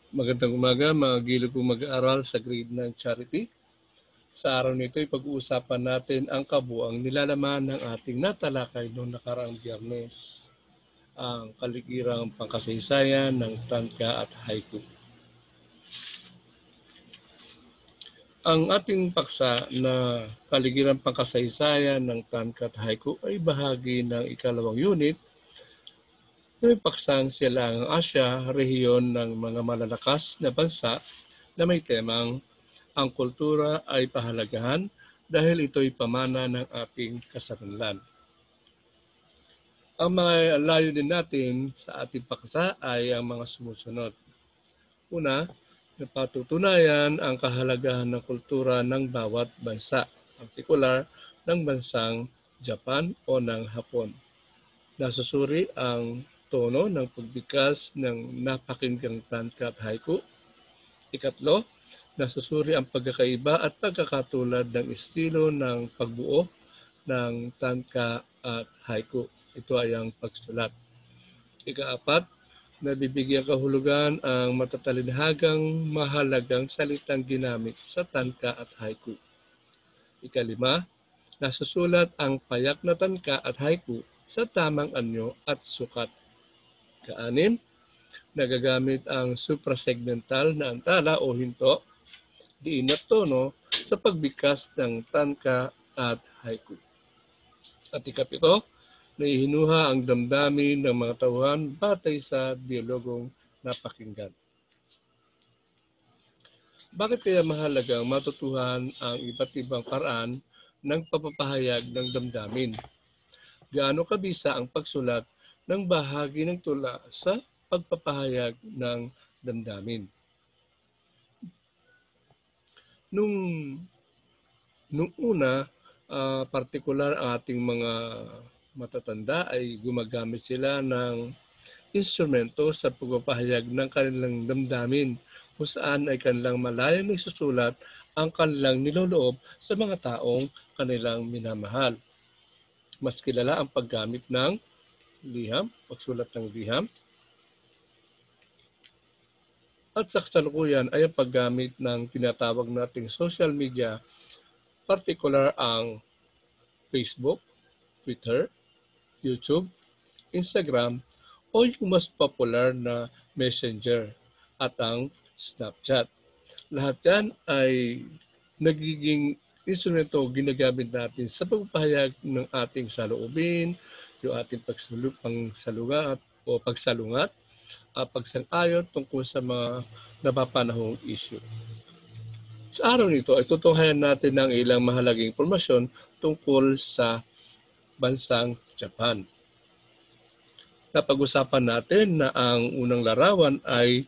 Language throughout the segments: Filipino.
Magandang umaga mga giliw kong mag-aaral sa grade 9 Charity. Sa araw nito ay pag-uusapan natin ang kabuang nilalaman ng ating natalakay noong nakaraang Biyernes, ang kaligirang pangkasaysayan ng tanka at haiku. Ang ating paksa na kaligirang pangkasaysayan ng tanka at haiku ay bahagi ng ikalawang unit na may paksang Silangang Asya, rehiyon ng mga malalakas na bansa na may temang ang kultura ay pahalagahan dahil ito'y pamana ng ating kasaranlan. Ang mga layunin natin sa ating paksa ay ang mga sumusunod. Una, napatutunayan ang kahalagahan ng kultura ng bawat bansa, partikular ng bansang Japan o ng Hapon. Nasusuri ang tono ng pagbigkas ng napakinggang tanka at haiku. Ikatlo, nasusuri ang pagkakaiba at pagkakatulad ng estilo ng pagbuo ng tanka at haiku. Ito ay ang pagsulat. Ikaapat, nabibigyan kahulugan ang matatalinhagang mahalagang salitang ginamit sa tanka at haiku. Ikalima, nasusulat ang payak na tanka at haiku sa tamang anyo at sukat. Ikaanim, nagagamit ang suprasegmental na antala o hinto, diin at tono sa pagbigkas ng tanka at haiku. At ikapito, naihinuha ang damdamin ng mga tauhan batay sa dialogong napakinggan. Bakit kaya mahalagang matutuhan ang iba't ibang paraan ng pagpapahayag ng damdamin? Gaano kabisa ang pagsulat ng bahagi ng tula sa pagpapahayag ng damdamin? Nung una, partikular ang ating mga matatanda ay gumagamit sila ng instrumento sa pagpapahayag ng kanilang damdamin kung saan ay kanilang malayang isusulat ang kanilang niloloob sa mga taong kanilang minamahal. Mas kilala ang paggamit ng liham, pagsulat ng liham, at sa kasalukuyan ay ang paggamit ng tinatawag nating social media, partikular ang Facebook, Twitter, YouTube, Instagram, o yung mas popular na Messenger at ang Snapchat. Lahat yan ay nagiging instrumento ginagamit natin sa pagpapahayag ng ating saloobin, yung ating pagsalungat o pagsalungat, pagsang-ayon tungkol sa mga napapanahong issue. Sa araw nito ay tutunghayan natin ng ilang mahalagang impormasyon tungkol sa bansang Japan. Napag-usapan natin na ang unang larawan ay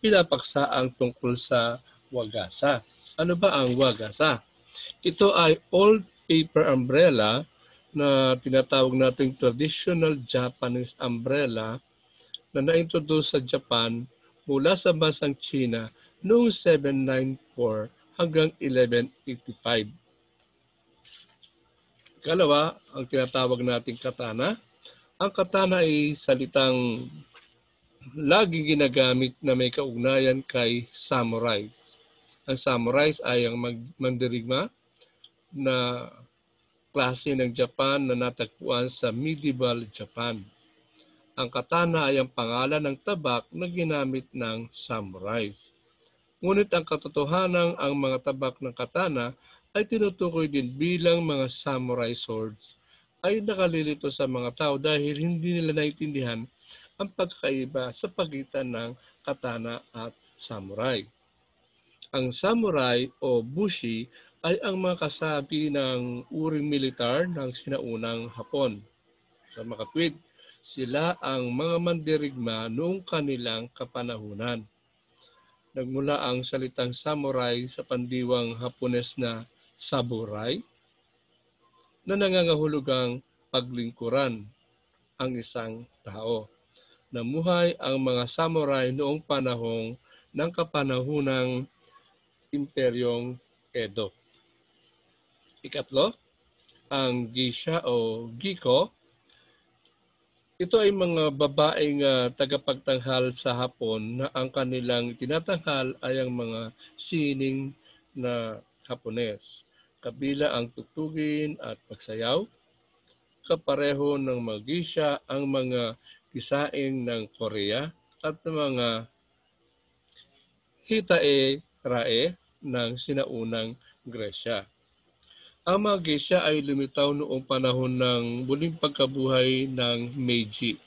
pinapaksa ang tungkol sa wagasa. Ano ba ang wagasa? Ito ay old paper umbrella na tinatawag nating traditional Japanese umbrella na na-introduce sa Japan mula sa bansang China noong 794 hanggang 1185. Ikalawa, ang tinatawag nating katana. Ang katana ay salitang laging ginagamit na may kaugnayan kay samurai. Ang samurai ay ang mandirigma na klase ng Japan na natagpuan sa medieval Japan. Ang katana ay ang pangalan ng tabak na ginamit ng samurai. Ngunit ang katotohanan ang mga tabak ng katana ay tinutukoy din bilang mga samurai swords ay nakalilito sa mga tao dahil hindi nila naintindihan ang pagkaiba sa pagitan ng katana at samurai. Ang samurai o bushi ay ang mga kasapi ng uring militar ng sinaunang Hapon. Sa makatwid, sila ang mga mandirigma noong kanilang kapanahunan. Nagmula ang salitang samurai sa pandiwang Hapones na saburai na nangangahulugang paglingkuran ang isang tao. Namuhay ang mga samurai noong panahong ng kapanahunang Imperyong Edo. Ikatlo, ang geisha o giko Ito ay mga babaeng tagapagtanghal sa hapon na ang kanilang tinatanghal ay ang mga sining na Hapones. Kabila ang tugtugin at pagsayaw, kapareho ng mga geisha ang mga kisaing ng Korea at mga hitae-rae ng sinaunang Gresya. Ang mga geisha ay lumitaw noong panahon ng muling pagkabuhay ng Meiji.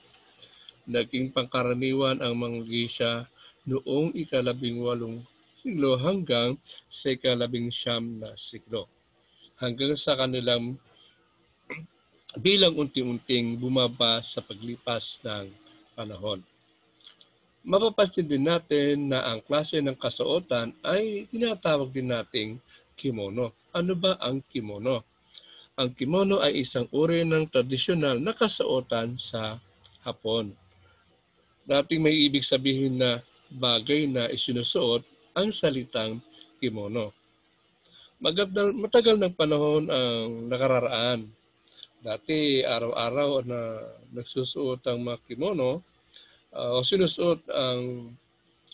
Naging pangkaraniwan ang mga geisha noong ika-18 siglo hanggang sa ika-19 na siglo. Hanggang sa kanilang bilang unti-unting bumaba sa paglipas ng panahon. Mapapansin din natin na ang klase ng kasuotan ay tinatawag din nating kimono. Ano ba ang kimono? Ang kimono ay isang uri ng tradisyonal na kasuotan sa Hapon. Dating may ibig sabihin na bagay na isinusuot ang salitang kimono. Matagal ng panahon ang nakararaan. Dati araw-araw na nagsusuot ang mga kimono o sinusuot ang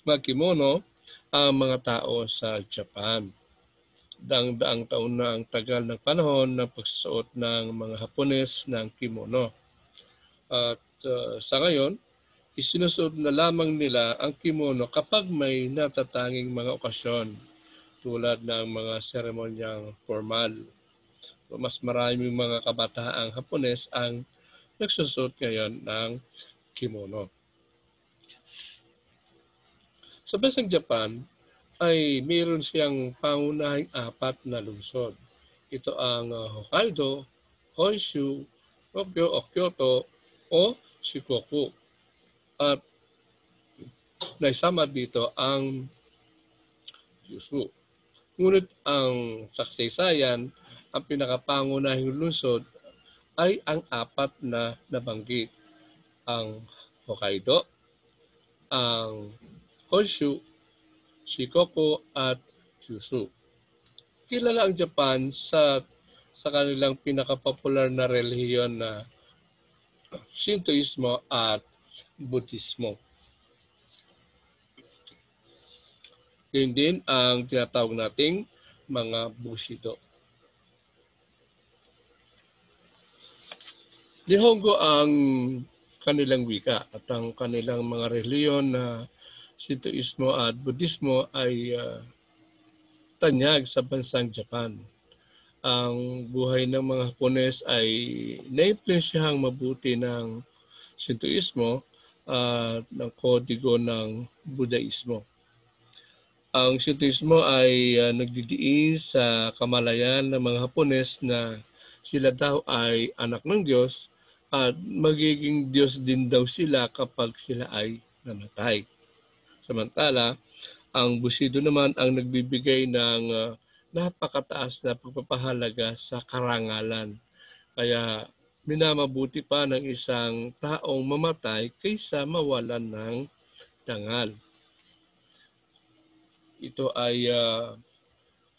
mga kimono ang mga tao sa Japan. Daang-daang taon na ang tagal ng panahon ng pagsusuot ng mga Hapones ng kimono. At sa ngayon, isinusuot na lamang nila ang kimono kapag may natatanging mga okasyon tulad ng mga seremonyang formal. Mas maraming mga kabataang Hapones ang nagsusuot ngayon ng kimono. Sa bansang Japan ay mayroon siyang pangunahing 4 na lungsod. Ito ang Hokkaido, Honshu, Tokyo o Kyoto o Shikoku. At naisama dito ang Kyushu. Ngunit ang saksaysayan, ang pinakapangunahing lungsod ay ang 4 na nabanggit. Ang Hokkaido, ang Honshu, Shikoku at Kyushu. Kilala ang Japan sa kanilang pinakapopular na relihiyon na Shintoismo at Buddhismo. Yun din ang tinatawag nating mga Bushido. Nihongo ang kanilang wika at ang kanilang mga relihiyon na Shintoismo at Buddhismo ay tanyag sa bansang Japan. Ang buhay ng mga Hapones ay naimpluwensyahang mabuti ng Shintoismo at ng kodigo ng Budaismo. Ang Shintoismo ay nagdidiin sa kamalayan ng mga Hapones na sila daw ay anak ng Diyos at magiging Diyos din daw sila kapag sila ay namatay. Samantala, ang Bushido naman ang nagbibigay ng napakataas na pagpapahalaga sa karangalan. Kaya minamabuti pa ng isang taong mamatay kaysa mawalan ng dangal. Ito ay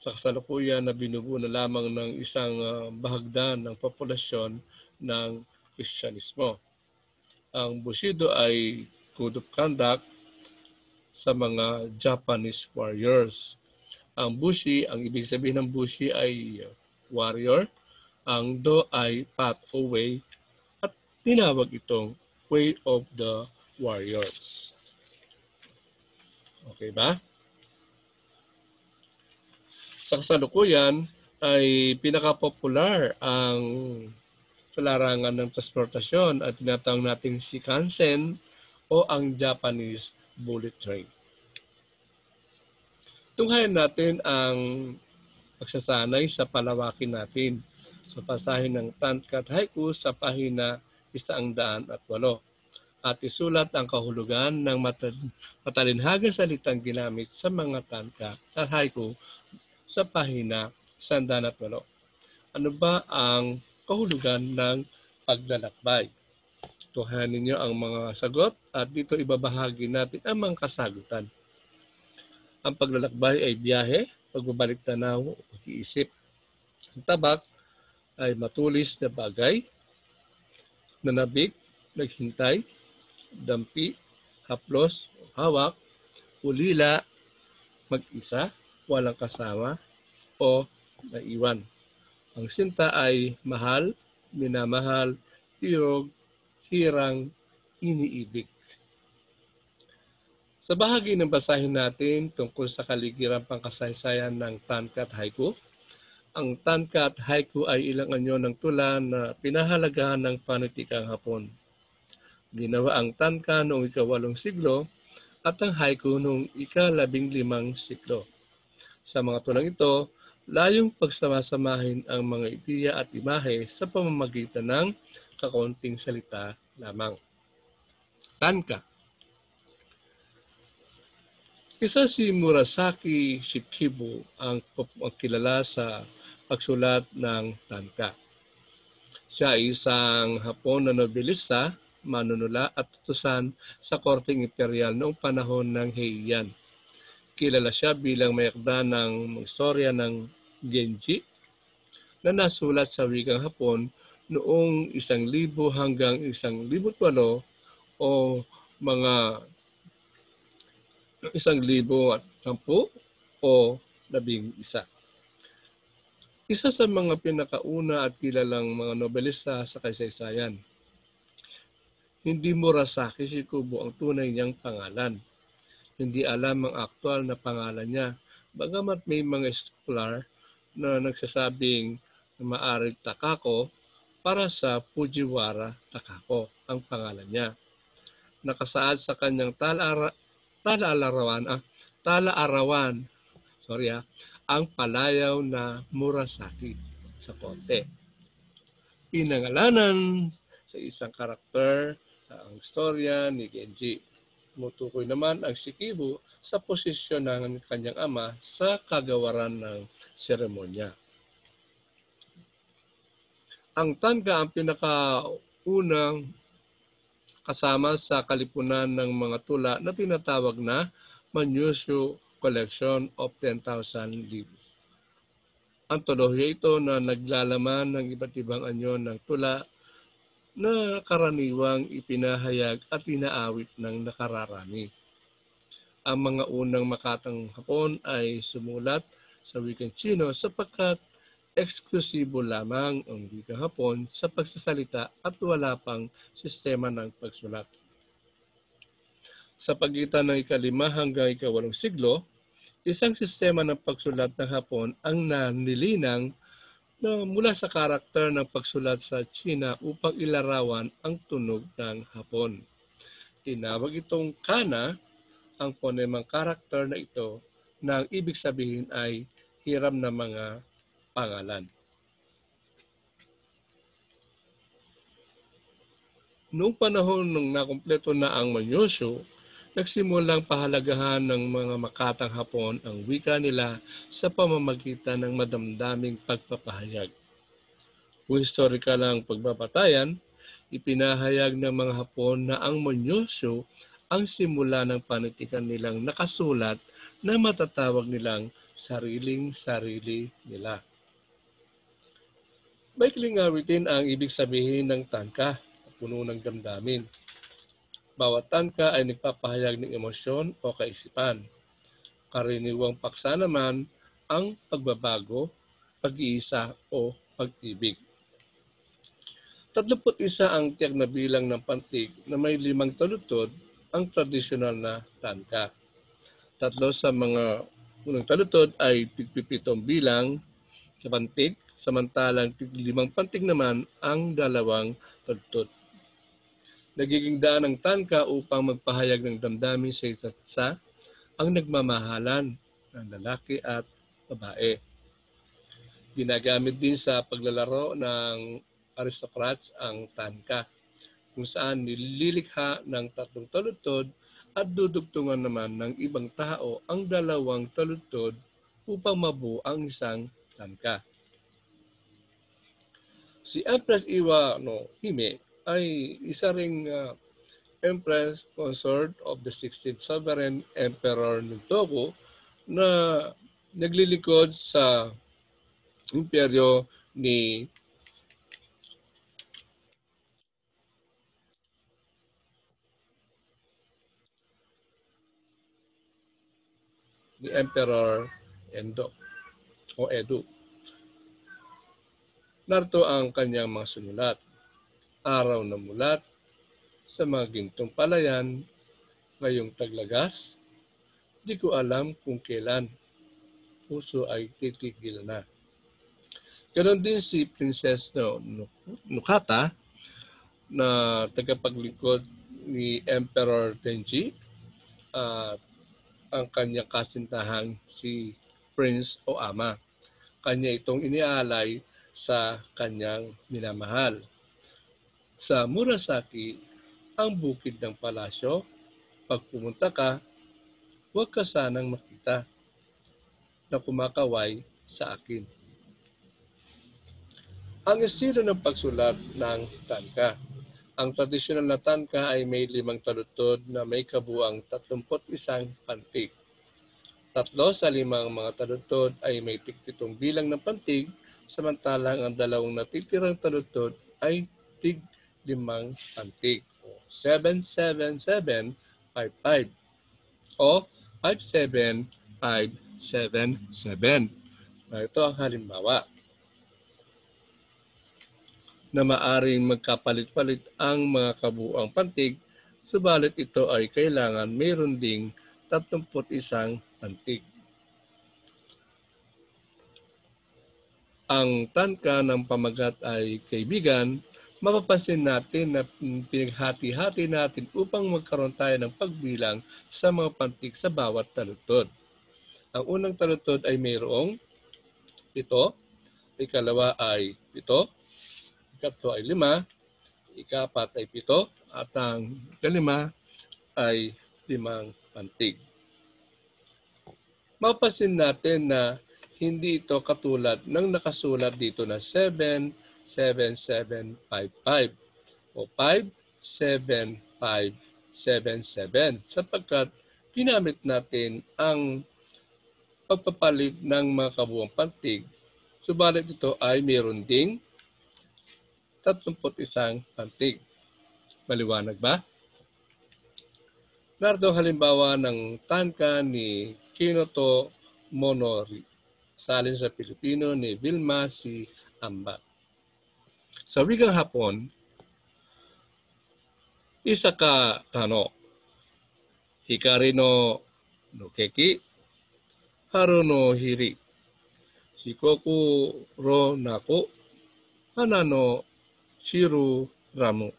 sa kasalukuyan na binubuo na lamang ng isang bahagdan ng populasyon ng Kristyanismo. Ang Bushido ay code of conduct sa mga Japanese warriors. Ang Bushi, ang ibig sabihin ng Bushi ay warrior. Ang Do ay path o way at tinawag itong way of the warriors. Okay ba? Sa kasalukuyan ay pinakapopular ang larangan ng transportasyon at tinatawag nating Shinkansen o ang Japanese bullet train. Tunghayan natin ang pagsasanay sa palawakin natin sa pasahe ng Tanka at Haiku sa pahina 108 at isulat ang kahulugan ng matalinhagang salitang ginamit sa mga Tanka at Haiku sa pahina 108. Ano ba ang kahulugan ng paglalakbay? Tuhayan ninyo ang mga sagot at dito ibabahagi natin ang mga kasagutan. Ang paglalakbay ay biyahe, pagbabalik tanaw o pag-iisip. Ang tabak ay matulis na bagay, nanabik, naghintay, dampi, haplos, hawak, ulila, mag-isa, walang kasama, o naiwan. Ang sinta ay mahal, minamahal, hirog, hirang, iniibig. Sa bahagi ng basahin natin tungkol sa kaligirang pangkasaysayan ng tanka at haiku, ang tanka at haiku ay ilang anyo ng tula na pinahalagahan ng panitikang Hapon. Ginawa ang tanka noong ika-8 siglo at ang haiku noong ika-15 siglo. Sa mga tulang ito, layong pagsamasamahin ang mga ideya at imahe sa pamamagitan ng kakaunting salita lamang. Tanka. Isa si Murasaki Shikibu ang kilala sa pagsulat ng tanka. Siya ay isang Hapon na nobelista, manunula at utusan sa korteng imperial noong panahon ng Heian. Kilala siya bilang may akda ng istorya ng Genji na nasulat sa wikang Hapon noong 1,000 hanggang 1,008 o mga 1,010 o 11. Isa sa mga pinakauna at kilalang mga nobelista sa kasaysayan. Hindi Murasaki Shikibu ang tunay niyang pangalan. Hindi alam ang aktual na pangalan niya, bagamat may mga scholar na nagsasabing na maaaring Takako para sa Fujiwara Takako ang pangalan niya. Nakasaad sa kanyang talaarawan, ang palayaw na Murasaki sa konte. Pinangalanan sa isang karakter sa ang istorya ni Genji. Tumutukoy naman ang Shikibu sa posisyon ng kanyang ama sa kagawaran ng seremonya. Ang tanka ang pinakaunang kasama sa kalipunan ng mga tula na tinatawag na Manushu Collection of 10,000 Leaves. Antolohiya ito na naglalaman ng iba't ibang anyo ng tula na karaniwang ipinahayag at inaawit ng nakararami. Ang mga unang makatang Hapon ay sumulat sa wikang Chino sapagkat eksklusibo lamang ang wikang Hapon sa pagsasalita at wala pang sistema ng pagsulat. Sa pagitan ng ika-5 hanggang ika-8 siglo, isang sistema ng pagsulat ng Hapon ang nanilinang na mula sa karakter ng pagsulat sa China upang ilarawan ang tunog ng Hapon. Tinawag itong kana ang ponemang karakter na ito na ang ibig sabihin ay hiram na mga pangalan. Noong panahon nung nakumpleto na ang Manyoshu, nagsimulang pahalagahan ng mga makatang Hapon ang wika nila sa pamamagitan ng madamdaming pagpapahayag. Kung historikal ang pagbabatayan, ipinahayag ng mga Hapon na ang Manyoshu ang simula ng panitikan nilang nakasulat na matatawag nilang sariling-sarili nila. Maikling awitin ang ibig sabihin ng tanka, puno ng damdamin. Bawat tanka ay nagpapahayag ng emosyon o kaisipan. Karaniwang paksa naman ang pagbabago, pag-iisa o pag-ibig. 31 ang tiyak na bilang ng pantig na may 5 taludtod ang tradisyonal na tanka. 3 sa mga unang taludtod ay 17 bilang sa pantig, samantalang 5 pantig naman ang 2 taludtod. Nagiging daan ng tanka upang magpahayag ng damdamin sa isa't isa ang nagmamahalan ng lalaki at babae. Ginagamit din sa paglalaro ng aristocrats ang tanka, kung saan nililikha ng 3 taludtod at dudugtungan naman ng ibang tao ang 2 taludtod upang mabuo ang isang tanka. Si Empress Iwa no Hime ay isa ring Empress Consort of the 16th Sovereign Emperor ng Togo na naglilingkod sa imperyo ni ni Emperor Endo o Edu. Narito ang kanyang mga sinulat. Araw na mulat sa mga gintong palayan, ngayong taglagas, di ko alam kung kailan puso ay titigil na. Ganon din si Princess Nukata na tagapaglingkod ni Emperor Tenji at ang kanyang kasintahang si Prince Oama. Kanya itong inialay sa kanyang minamahal. Sa Murasaki, ang bukid ng palasyo, pag pumunta ka, huwag ka sanang makita na kumakaway sa akin. Ang estilo ng pagsulat ng tanka. Ang tradisyonal na tanka ay may 5 taludtod na may kabuang 31 pantig. 3 sa 5 mga taludtod ay may 7 bilang ng pantig, samantalang ang 2 natitirang taludtod ay tig 5 pantig. 77755 o 57577. Ito ang halimbawa na maaring magkapalit-palit ang mga kabuuang pantig, subalit ito ay kailangan mayroon ding 31 pantig. Ang tanka ng pamagat ay kaibigan, mapapansin natin na pinaghati-hati natin upang magkaroon tayo ng pagbilang sa mga pantig sa bawat taludtod. Ang unang taludtod ay mayroong 7, ikalawa ay 7, ikatlo ay 5, ika-4 ay 7, at ang ikalima ay 5 pantig. Mapapansin natin na hindi ito katulad ng nakasulat dito na 77755 o 57577 sapagkat ginamit natin ang pagpapalit ng mga kabuuang pantig, subalit ito ay mayroon ding 31 pantig. Maliwanag ba? Narito halimbawa ng tanka ni Kinoto Monori, salin sa Pilipino ni Vilma C. Ambat. Sa wikang Hapon, Isaka Tano, Hikari no Nokeki, Haru no Hiri, Shikoku ro Nako, Hana no Shiru Ramu.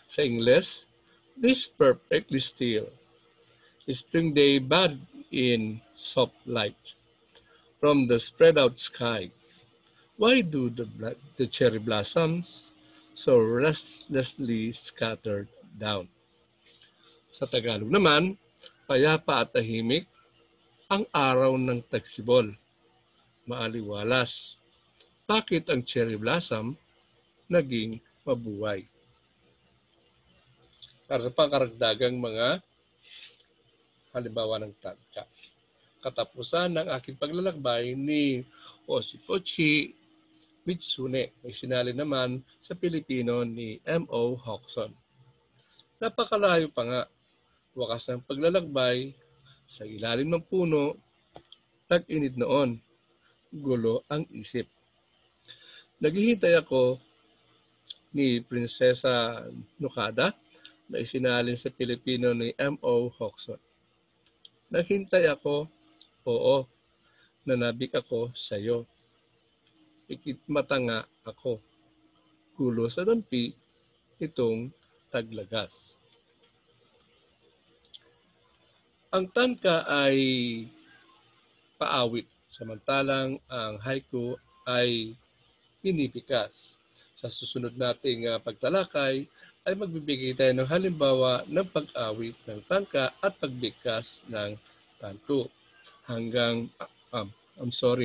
Sa Ingles, this perfectly still. Spring day bathed in soft light from the spread out sky. Why do the cherry blossoms so restlessly scattered down? Sa Tagalog naman, payapa at tahimik ang araw ng tagsibol. Maaliwalas. Bakit ang cherry blossom naging mabuhay? Para pa karagdagang mga halimbawa ng tanka. Katapusan ng aking paglalakbay ni Oshikoshi Mitsune, may sinali naman sa Pilipino ni M.O. Hawkson. Napakalayo pa nga, wakas ng paglalakbay, sa ilalim ng puno, tag-init noon, gulo ang isip. Naghihintay ako ni Prinsesa Nukada na isinalin sa Pilipino ni M.O. Hawkson. Naghintay ako, oo, nanabik ako sa iyo. Ikitmata nga ako, gulo sa dampi itong taglagas. Ang tanka ay paawit, samantalang ang haiku ay pinipikas. Sa susunod nating pagtalakay ay magbibigay tayo ng halimbawa ng pag-awit ng tanka at pagbigkas ng tanto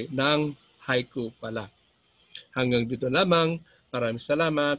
ng haiku pala. Hanggang dito lamang. Maraming salamat.